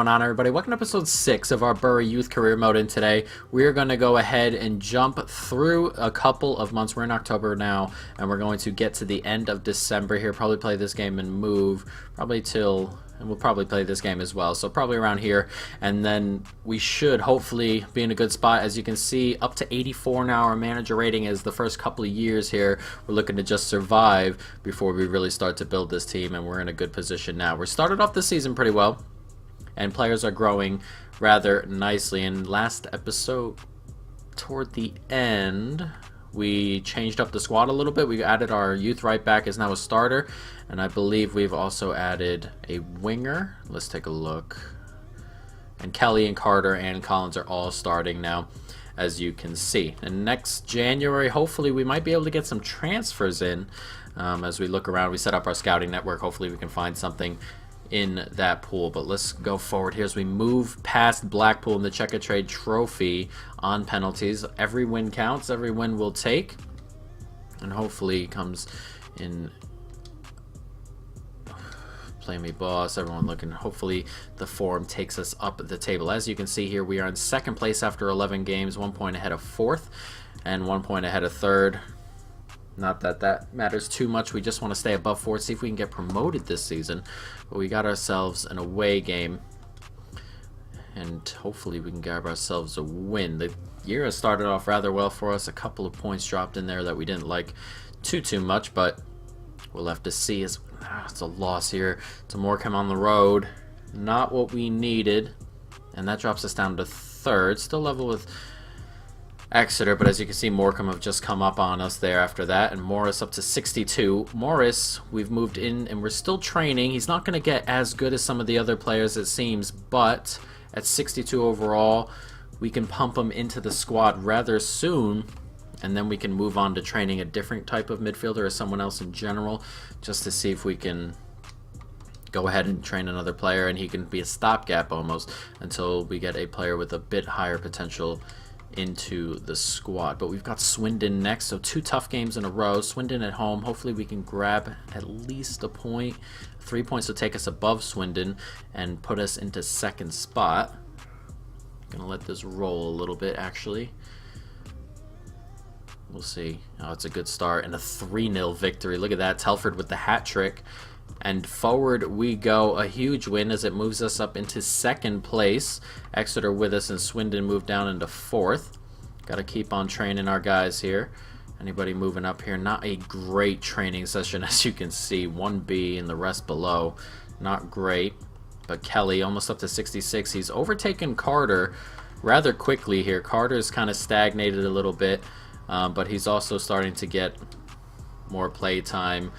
going on, everybody? Welcome to episode 6 of our Bury Youth Career Mode, and today we're going to go ahead and jump through a couple of months. We're in October now, and we're going to get to the end of December here, probably play this game and move, and we'll probably play this game as well, so probably around here, and then we should hopefully be in a good spot. As you can see, up to 84 now. Our manager rating is the first couple of years here. We're looking to just survive before we really start to build this team, and we're in a good position now. We started off the season pretty well, and players are growing rather nicely. And last episode, toward the end, we changed up the squad a little bit. We added our youth right back is now a starter, and I believe we've also added a winger. Let's take a look. And Kelly and Carter and Collins are all starting now, as you can see. And next January, hopefully we might be able to get some transfers in. As we look around, we set up our scouting network. Hopefully we can find something in that pool. But let's go forward here as we move past Blackpool in the Checker Trade Trophy on penalties. Every win counts. Every win we'll take, and hopefully comes in. Play me boss. Everyone looking. Hopefully the form takes us up the table. As you can see here, we are in second place after 11 games, 1 point ahead of fourth and 1 point ahead of third. Not that that matters too much. We just want to stay above fourth, see if we can get promoted this season. But we got ourselves an away game, and hopefully we can grab ourselves a win. The year has started off rather well for us. A couple of points dropped in there that we didn't like too much, but we'll have to see. It's a loss here to Morecambe on the road. Not what we needed, and that drops us down to third. Still level with Exeter, but as you can see, Morecambe have just come up on us there after that, and Morris up to 62. Morris, we've moved in, and we're still training. He's not going to get as good as some of the other players, it seems, but at 62 overall, we can pump him into the squad rather soon, and then we can move on to training a different type of midfielder or someone else in general, just to see if we can go ahead and train another player, and he can be a stopgap almost until we get a player with a bit higher potential into the squad. But we've got Swindon next, so 2 tough games in a row. Swindon at home. Hopefully we can grab at least a point. 3 points will take us above Swindon and put us into second spot. Gonna let this roll a little bit, actually. We'll see. Oh, it's a good start, and a 3-0 victory. Look at that. Telford with the hat trick. And forward we go. A huge win as it moves us up into second place. Exeter with us, and Swindon moved down into fourth. Got to keep on training our guys here. Anybody moving up here? Not a great training session, as you can see. 1B and the rest below. Not great. But Kelly almost up to 66. He's overtaken Carter rather quickly here. Carter's kind of stagnated a little bit, but he's also starting to get more play time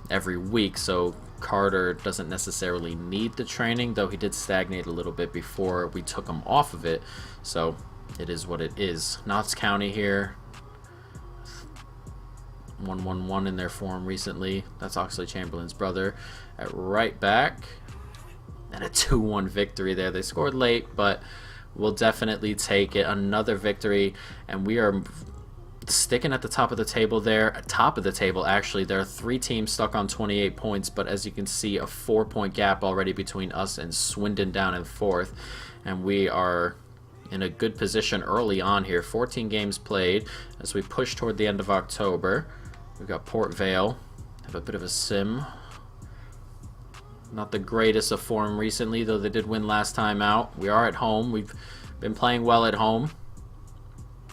every week, so Carter doesn't necessarily need the training, though he did stagnate a little bit before we took him off of it, so it is what it is. Notts County here, 1-1-1 in their form recently. That's Oxley Chamberlain's brother at right back, and a 2-1 victory there. They scored late, but we'll definitely take it. Another victory, and we are sticking at the top of the table there. Top of the table, actually. There are 3 teams stuck on 28 points, but as you can see, a 4-point gap already between us and Swindon down in fourth, and we are in a good position early on here. 14 games played as we push toward the end of October. We've got Port Vale, have a bit of a sim. Not the greatest of form recently, though they did win last time out. We are at home. We've been playing well at home.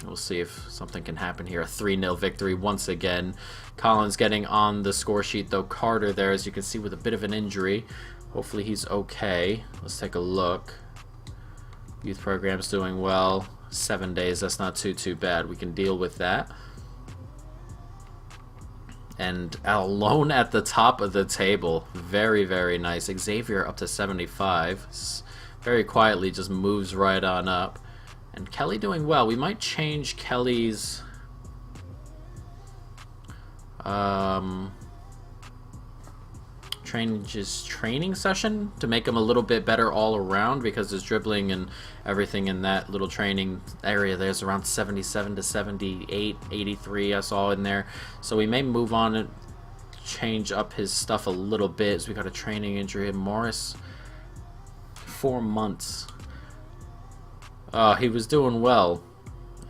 We'll see if something can happen here. A 3-0 victory once again. Collins getting on the score sheet, though. Carter there, as you can see, with a bit of an injury. Hopefully he's okay. Let's take a look. Youth program's doing well. 7 days, that's not too bad. We can deal with that. And alone at the top of the table. Very, very nice. Xavier up to 75. Very quietly just moves right on up. And Kelly doing well. We might change Kelly's training session to make him a little bit better all around, because his dribbling and everything in that little training area there's around 77 to 78, 83 I saw in there. So we may move on and change up his stuff a little bit, as we got a training injury. Morris 4 months. He was doing well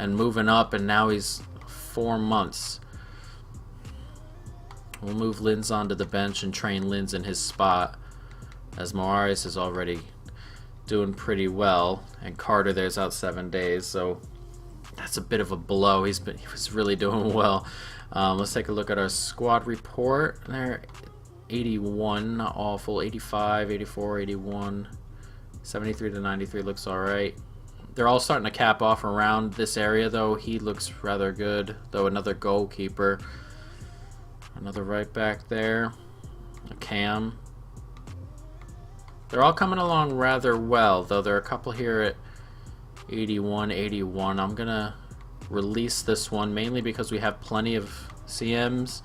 and moving up, and now he's 4 months. We'll move Linz onto the bench and train Linz in his spot, as Moaris is already doing pretty well, and Carter there's out 7 days, so that's a bit of a blow. He was really doing well. Let's take a look at our squad report. There, 81, not awful. 85, 84, 81, 73 to 93 looks all right. They're all starting to cap off around this area, though. He looks rather good, though. Another goalkeeper, another right back there, a Cam. They're all coming along rather well, though. There are a couple here at 81, 81. I'm gonna release this one mainly because we have plenty of CMs,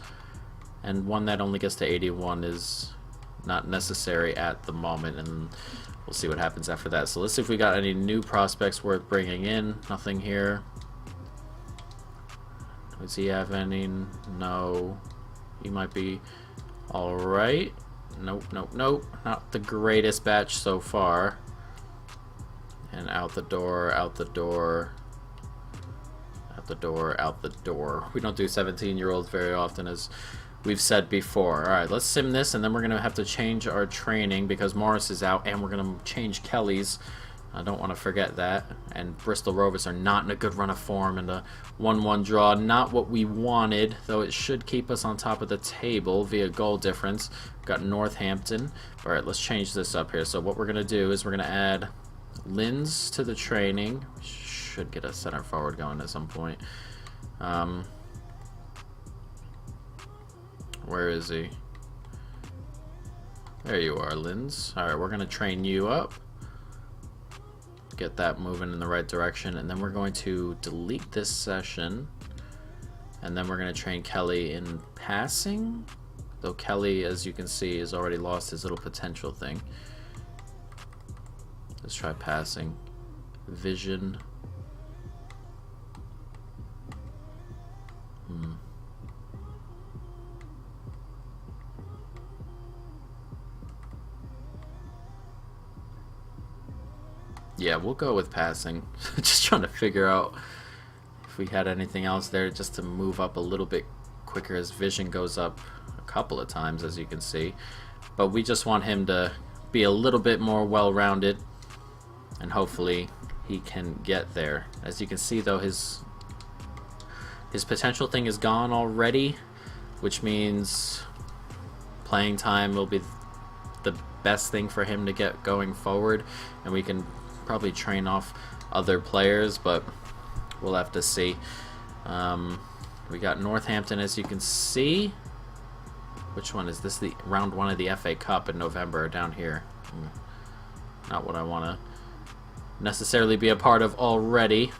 and one that only gets to 81 is not necessary at the moment, and we'll see what happens after that. So let's see if we got any new prospects worth bringing in. Nothing here. Does he have any? No. He might be alright. Nope, nope, nope. Not the greatest batch so far. And out the door, out the door, out the door, out the door. We don't do 17-year-olds very often, as we've said before. Alright, let's sim this, and then we're going to have to change our training because Morris is out, and we're going to change Kelly's. I don't want to forget that. And Bristol Rovers are not in a good run of form, and a 1-1 draw, not what we wanted, though it should keep us on top of the table via goal difference. We've got Northampton. Alright, let's change this up here. So what we're going to do is we're going to add Linz to the training. Should get a center forward going at some point. Where is he? There you are, Linz. Alright, we're going to train you up. Get that moving in the right direction, and then we're going to delete this session, and then we're going to train Kelly in passing, though Kelly, as you can see, has already lost his little potential thing. Let's try passing. Vision. Yeah, we'll go with passing. Just trying to figure out if we had anything else there just to move up a little bit quicker. His vision goes up a couple of times, as you can see. But we just want him to be a little bit more well-rounded, and hopefully he can get there. As you can see, though, his potential thing is gone already, which means playing time will be the best thing for him to get going forward, and we can probably train off other players, but we'll have to see. We got Northampton, as you can see. Which one is this? The round 1 of the FA Cup in November down here. Not what I want to necessarily be a part of already.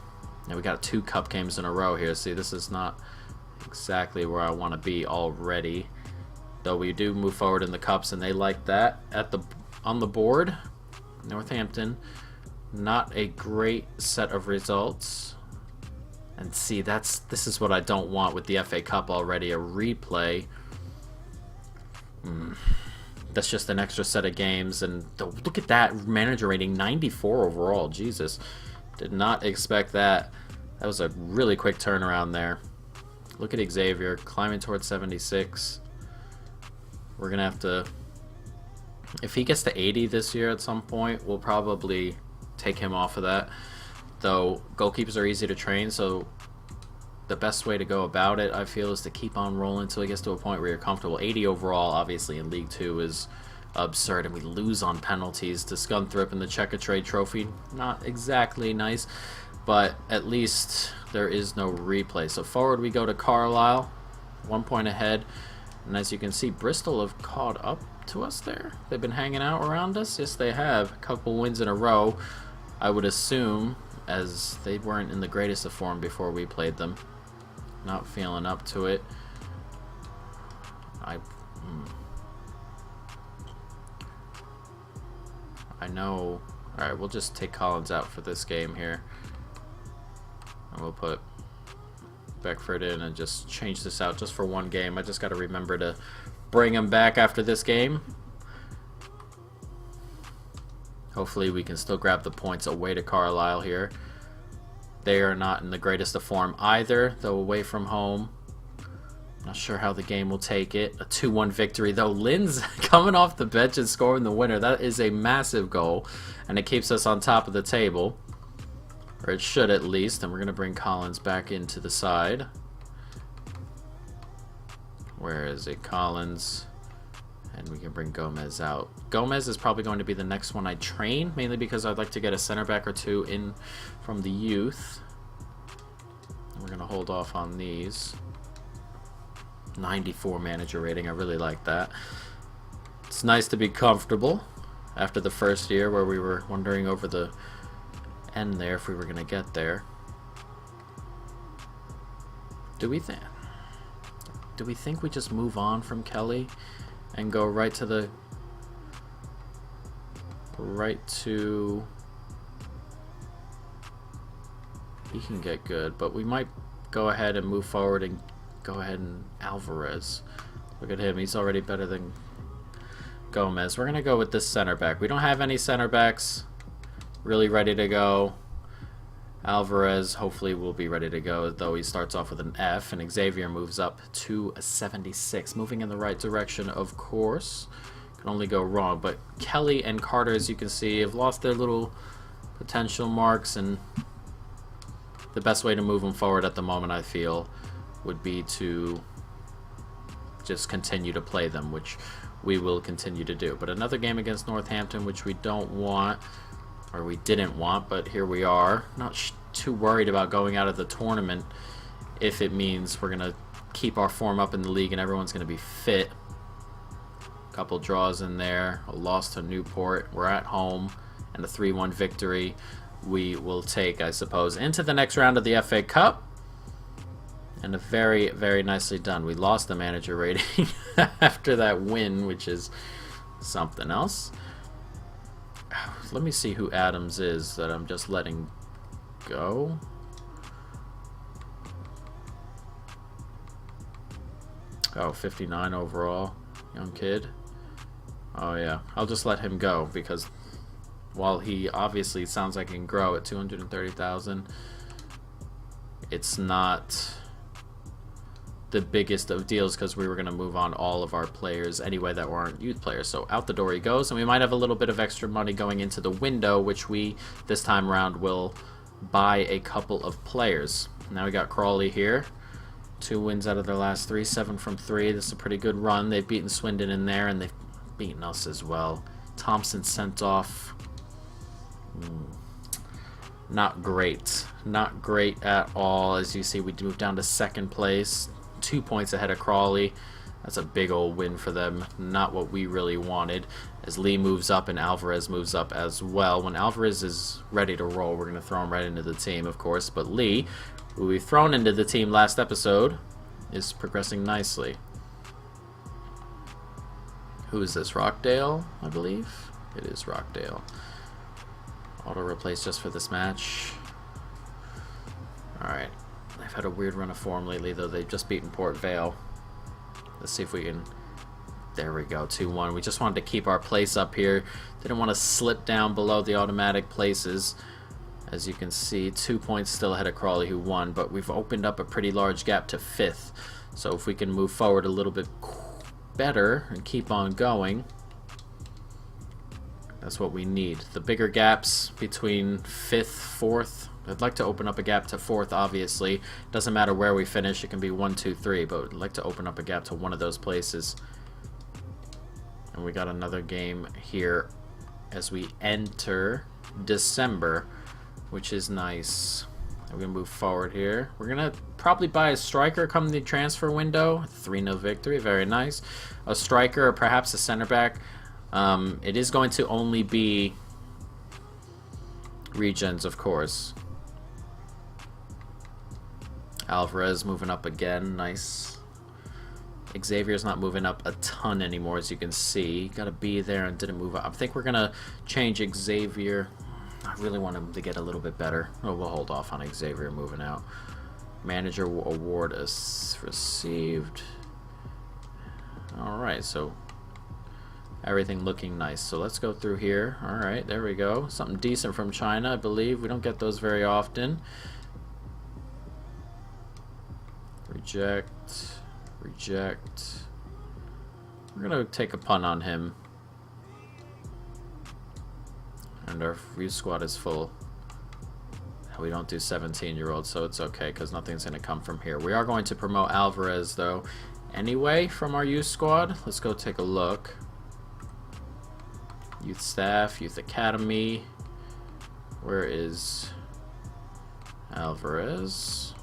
And we got 2 cup games in a row here. See, this is not exactly where I want to be already, though we do move forward in the cups, and they like that on the board. Northampton, not a great set of results. And see, this is what I don't want with the FA Cup already, a replay. That's just an extra set of games, and look at that manager rating, 94 overall. Jesus, did not expect that. That was a really quick turnaround there. Look at Xavier climbing towards 76. We're gonna have to, if he gets to 80 this year at some point, we'll probably take him off of that. Though goalkeepers are easy to train, so the best way to go about it, I feel, is to keep on rolling until he gets to a point where you're comfortable. 80 overall, obviously, in League 2 is absurd, and we lose on penalties to Scunthorpe in the Check-a-Trade Trophy. Not exactly nice, but at least there is no replay. So forward we go to Carlisle, 1 point ahead, and as you can see, Bristol have caught up to us there. They've been hanging out around us. Yes, they have. A couple wins in a row, I would assume, as they weren't in the greatest of form before we played them. Not feeling up to it. I know. Alright, we'll just take Collins out for this game here. And we'll put Beckford in and just change this out just for one game. I just got to remember to bring him back after this game. Hopefully we can still grab the points away to Carlisle here. They are not in the greatest of form either, though away from home. Not sure how the game will take it. A 2-1 victory, though. Lynn's coming off the bench and scoring the winner. That is a massive goal, and it keeps us on top of the table. Or it should, at least. And we're going to bring Collins back into the side. Where is it? Collins. And we can bring Gomez out. Gomez is probably going to be the next one I train, mainly because I'd like to get a center back or two in from the youth. And we're going to hold off on these. 94 manager rating. I really like that. It's nice to be comfortable after the first year where we were wondering over the end there if we were going to get there. Do we think we just move on from Kelly and go right to he can get good, but we might go ahead and move forward and go ahead and Alvarez. Look at him, he's already better than Gomez. We're gonna go with this center back. We don't have any center backs really ready to go. Alvarez hopefully will be ready to go, though he starts off with an F, and Xavier moves up to a 76. Moving in the right direction, of course. Can only go wrong, but Kelly and Carter, as you can see, have lost their little potential marks, and the best way to move them forward at the moment, I feel, would be to just continue to play them, which we will continue to do. But another game against Northampton, which we don't want, or we didn't want, but here we are. Not too worried about going out of the tournament if it means we're going to keep our form up in the league and everyone's going to be fit. A couple draws in there, a loss to Newport. We're at home, and a 3-1 victory we will take, I suppose, into the next round of the FA Cup. And a very, very nicely done. We lost the manager rating after that win, which is something else. Let me see who Adams is that I'm just letting go. Oh, 59 overall. Young kid. Oh, yeah. I'll just let him go because while he obviously sounds like he can grow at 230,000, it's not the biggest of deals because we were going to move on all of our players anyway that weren't youth players. So out the door he goes, and we might have a little bit of extra money going into the window, which we this time around will buy a couple of players. Now we got Crawley here. 2 wins out of their last 3, 7 from 3. This is a pretty good run. They've beaten Swindon in there, and they've beaten us as well. Thompson sent off. Not great. Not great at all. As you see, we moved down to 2nd place. 2 points ahead of Crawley. That's a big old win for them. Not what we really wanted. As Lee moves up and Alvarez moves up as well. When Alvarez is ready to roll, we're going to throw him right into the team, of course. But Lee, who we've thrown into the team last episode, is progressing nicely. Who is this? Rockdale, I believe? It is Rockdale. Auto replace just for this match. Alright. They've had a weird run of form lately, though. They've just beaten Port Vale. Let's see if we can... There we go, 2-1. We just wanted to keep our place up here. Didn't want to slip down below the automatic places. As you can see, 2 points still ahead of Crawley, who won, but we've opened up a pretty large gap to 5th. So if we can move forward a little bit better and keep on going, that's what we need. The bigger gaps between 5th, 4th. I'd like to open up a gap to 4th, obviously. Doesn't matter where we finish. It can be 1, 2, 3, but I'd like to open up a gap to one of those places. And we got another game here as we enter December, which is nice. We're going to move forward here. We're going to probably buy a striker come the transfer window. 3-0 victory. Very nice. A striker or perhaps a center back. It is going to only be regens, of course. Alvarez moving up again. Nice. Xavier's not moving up a ton anymore, as you can see. Got a B there and didn't move up. I think we're going to change Xavier. I really want him to get a little bit better. Oh, we'll hold off on Xavier moving out. Manager award is received. Alright, so Everything looking nice. So let's go through here. Alright, there we go. Something decent from China, I believe. We don't get those very often. Reject. Reject. We're going to take a punt on him. And our youth squad is full. We don't do 17-year-olds, so it's okay because nothing's going to come from here. We are going to promote Alvarez, though, anyway, from our youth squad. Let's go take a look. Youth staff, youth academy. Where is Alvarez?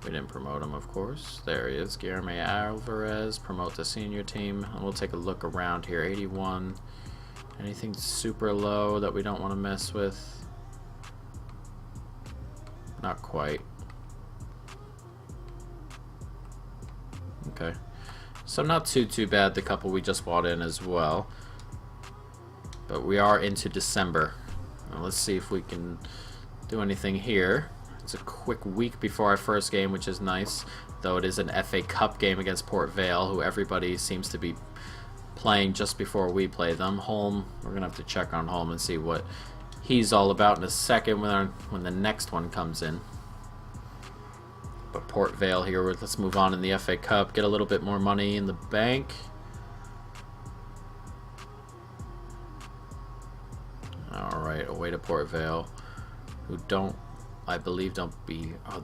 We didn't promote him, of course. There he is, Guillermo Alvarez. Promote the senior team. And we'll take a look around here. 81. Anything super low that we don't want to mess with? Not quite. Okay. So not too bad, the couple we just bought in as well. But we are into December. Now let's see if we can do anything here. It's a quick week before our first game, which is nice. Though it is an FA Cup game against Port Vale, who everybody seems to be playing just before we play them. Holm, we're going to have to check on Holm and see what he's all about in a second when the next one comes in. But Port Vale here, let's move on in the FA Cup, get a little bit more money in the bank. Alright, away to Port Vale, who I believe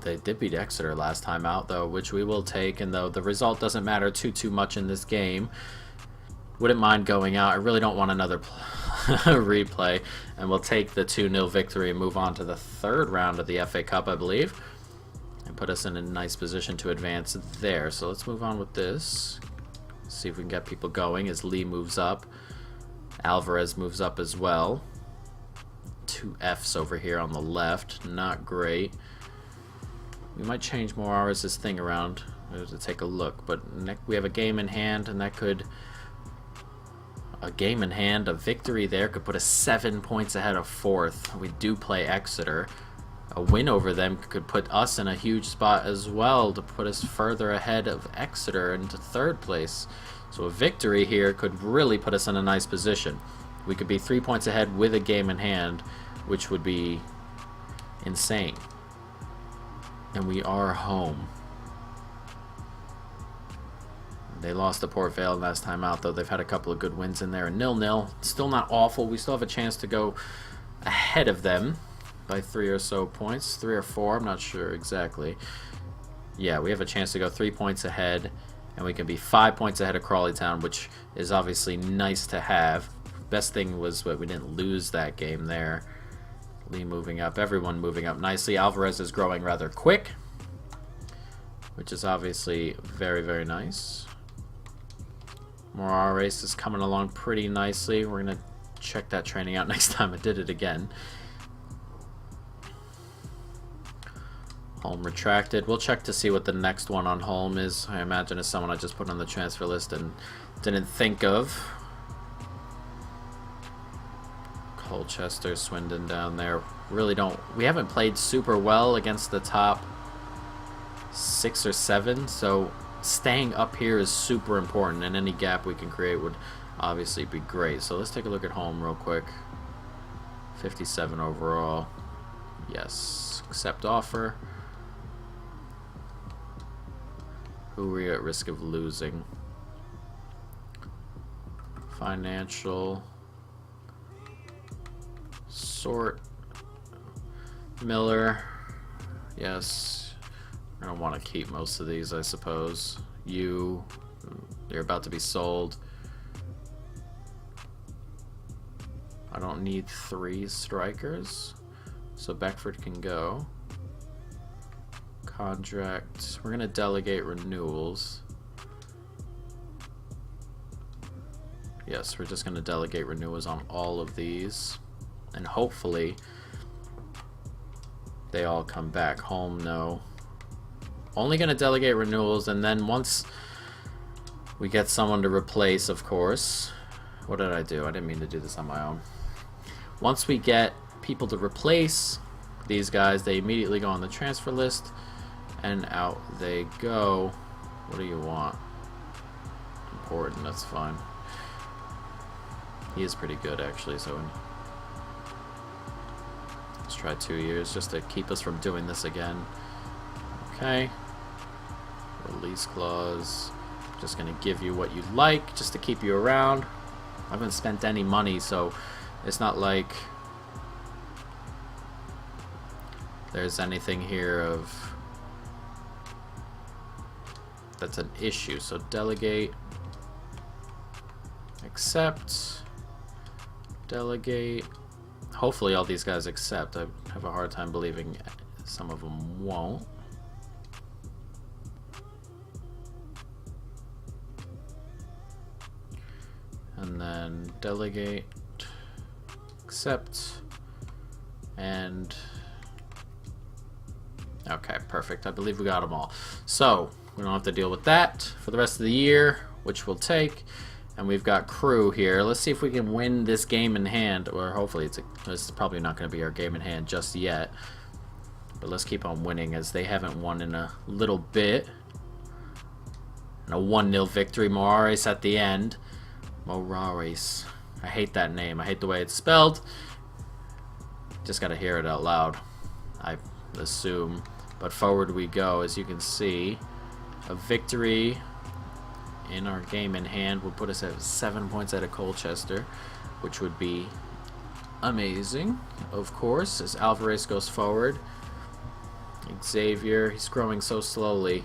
they did beat Exeter last time out, though, which we will take, and though the result doesn't matter too much in this game, wouldn't mind going out. I really don't want another replay, and we'll take the 2-0 victory and move on to the third round of the FA Cup, I believe, and put us in a nice position to advance there. So let's move on with this. See if we can get people going as Lee moves up. Alvarez moves up as well. 2 Fs over here on the left. Not great. We might change Morales' thing around. We have to take a look, but we have a game in hand, and that could... a victory there could put us 7 points ahead of 4th. We do play Exeter. A win over them could put us in a huge spot as well to put us further ahead of Exeter into 3rd place. So a victory here could really put us in a nice position. We could be 3 points ahead with a game in hand, which would be insane. And we are home. They lost to Port Vale last time out, though they've had a couple of good wins in there. 0-0, still not awful. We still have a chance to go ahead of them by 3 or so points. 3 or 4, I'm not sure exactly. Yeah, we have a chance to go 3 points ahead, and we can be 5 points ahead of Crawley Town, which is obviously nice to have. Best thing was that we didn't lose that game there. Lee moving up, everyone moving up nicely. Alvarez is growing rather quick, which is obviously very nice. Morales is coming along pretty nicely. We're going to check that training out next time I did it again. Holm retracted. We'll check to see what the next one on Holm is. I imagine it's someone I just put on the transfer list and didn't think of. Colchester, Swindon down there. We haven't played super well against the top 6 or 7, so staying up here is super important, and any gap we can create would obviously be great. So let's take a look at Holm real quick. 57 overall. Yes. Accept offer. Who are we at risk of losing? Financial. Sort. Miller. Yes. I don't want to keep most of these, I suppose. You're about to be sold. I don't need 3 strikers, so Beckford can go. Contract. We're going to delegate renewals. Yes, we're just going to delegate renewals on all of these. And hopefully they all come back. Home, no. Only going to delegate renewals, and then once we get someone to replace, of course. What did I do? I didn't mean to do this on my own. Once we get people to replace these guys, they immediately go on the transfer list, and out they go. What do you want? important. That's fine. He is pretty good, actually, so let's try 2 years just to keep us from doing this again. Okay. Release clause. Just gonna give you what you like, just to keep you around. I haven't spent any money, so it's not like there's anything here of that's an issue. So delegate, accept, delegate. Hopefully all these guys accept. I have a hard time believing some of them won't. And then delegate, accept, and okay, perfect. I believe we got them all. So we don't have to deal with that for the rest of the year, which we'll take. And we've got crew here. Let's see if we can win this game in hand, or hopefully this is probably not going to be our game in hand just yet. But let's keep on winning, as they haven't won in a little bit. And a 1-0 victory. Moraes at the end. Moraes. I hate that name. I hate the way it's spelled. Just got to hear it out loud, I assume. But forward we go. As you can see, a victory in our game in hand would put us at 7 points out of Colchester, which would be amazing, of course, as Alvarez goes forward. Xavier, he's growing so slowly.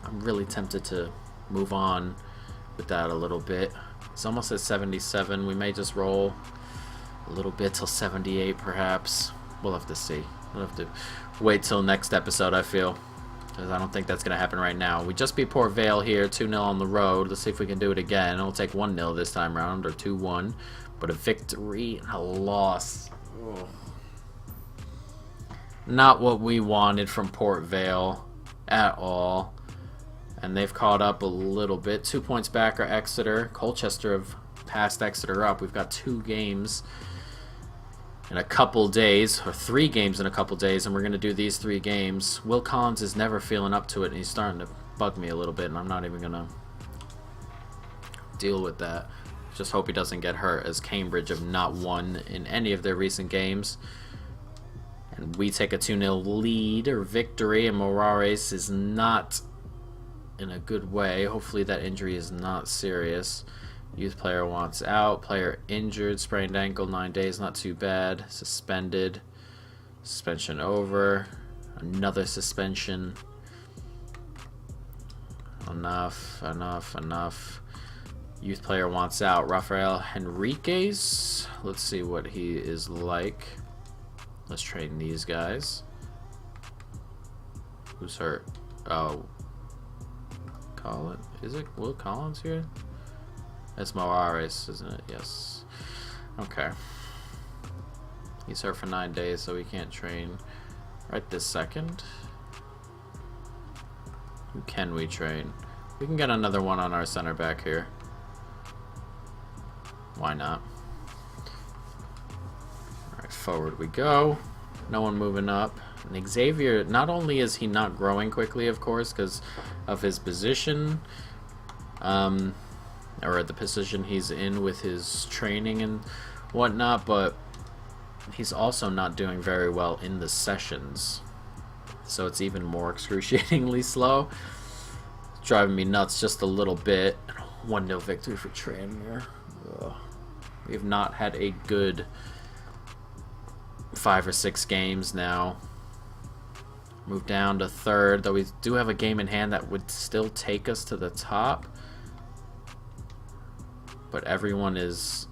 I'm really tempted to move on with that a little bit. It's almost at 77. We may just roll a little bit till 78, perhaps. We'll have to see. We'll have to wait till next episode, I feel, because I don't think that's going to happen right now. We just beat Port Vale here, 2-0 on the road. Let's see if we can do it again. It'll take 1-0 this time around, or 2-1. But a victory and a loss. Ugh. Not what we wanted from Port Vale at all. And they've caught up a little bit. 2 points back are Exeter. Colchester have passed Exeter up. We've got 2 games in a couple days, or 3 games in a couple days, and we're going to do these 3 games. Will Collins is never feeling up to it, and he's starting to bug me a little bit, and I'm not even going to deal with that. Just hope he doesn't get hurt, as Cambridge have not won in any of their recent games. And we take a 2-0 lead, or victory, and Moraes is not in a good way. Hopefully that injury is not serious. Youth player wants out. Player injured. Sprained ankle, 9 days. Not too bad. Suspended. Suspension over. Another suspension. Enough. Enough. Enough. Youth player wants out. Rafael Henriquez. Let's see what he is like. Let's train these guys. Who's hurt? Oh. Collins? Is it Will Collins here? It's Moraes, isn't it? Yes. Okay. He's hurt for 9 days, so he can't train right this second. Who can we train? We can get another one on our center back here. Why not? Alright, forward we go. No one moving up. And Xavier, not only is he not growing quickly, of course, because of his position, or the position he's in with his training and whatnot, but he's also not doing very well in the sessions. So it's even more excruciatingly slow. It's driving me nuts just a little bit. 1-0 victory for Tranmere. Ugh. We have not had a good 5 or 6 games now. Move down to third, though we do have a game in hand that would still take us to the top. But everyone is...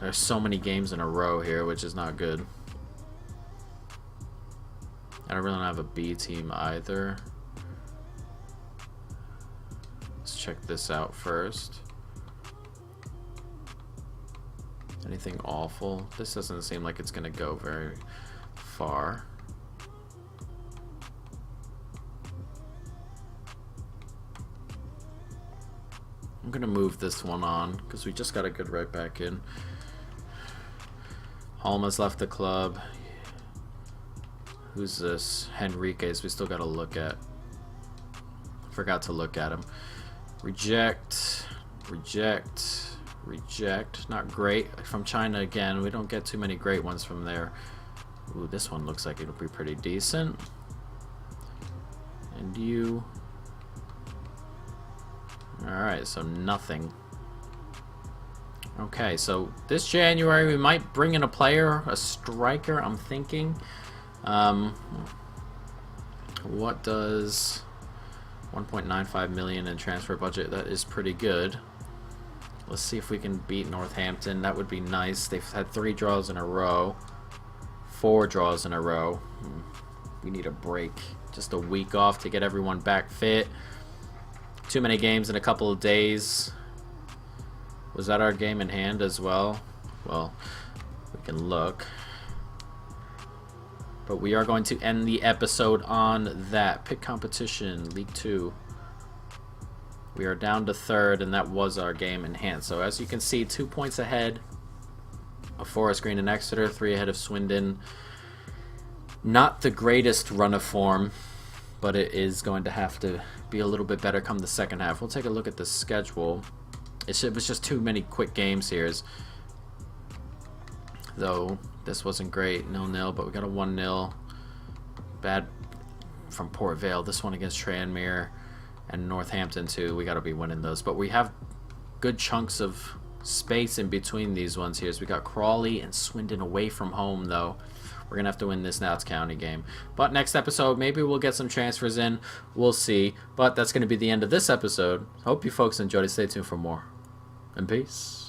There's so many games in a row here, which is not good. I don't really have a B team either. Let's check this out first. Anything awful? This doesn't seem like it's going to go very far. I'm going to move this one on because we just got a good right back in. Halma's left the club. Who's this? Henriquez. We still got to look at. Forgot to look at him. Reject. Reject. Reject. Not great. From China again. We don't get too many great ones from there. Ooh, this one looks like it'll be pretty decent. And you. Alright, so nothing. Okay, so this January we might bring in a player, a striker, I'm thinking. What does 1.95 million in transfer budget? That is pretty good. Let's see if we can beat Northampton. That would be nice. They've had 3 draws in a row. 4 draws in a row. We need a break. Just a week off to get everyone back fit. Too many games in a couple of days. Was that our game in hand as well? Well, we can look. But we are going to end the episode on that. Pick competition, League 2. We are down to 3rd, and that was our game in hand. So as you can see, 2 points ahead of Forest Green and Exeter, 3 ahead of Swindon. Not the greatest run of form, but it is going to have to be a little bit better come the second half. We'll take a look at the schedule. It was just too many quick games here. Though this wasn't great, 0-0, but we got a 1-0. Bad from Port Vale. This one against Tranmere and Northampton too. We got to be winning those. But we have good chunks of space in between these ones here. So we got Crawley and Swindon away from home though. We're going to have to win this Notts County game. But next episode, maybe we'll get some transfers in. We'll see. But that's going to be the end of this episode. Hope you folks enjoyed it. Stay tuned for more. And peace.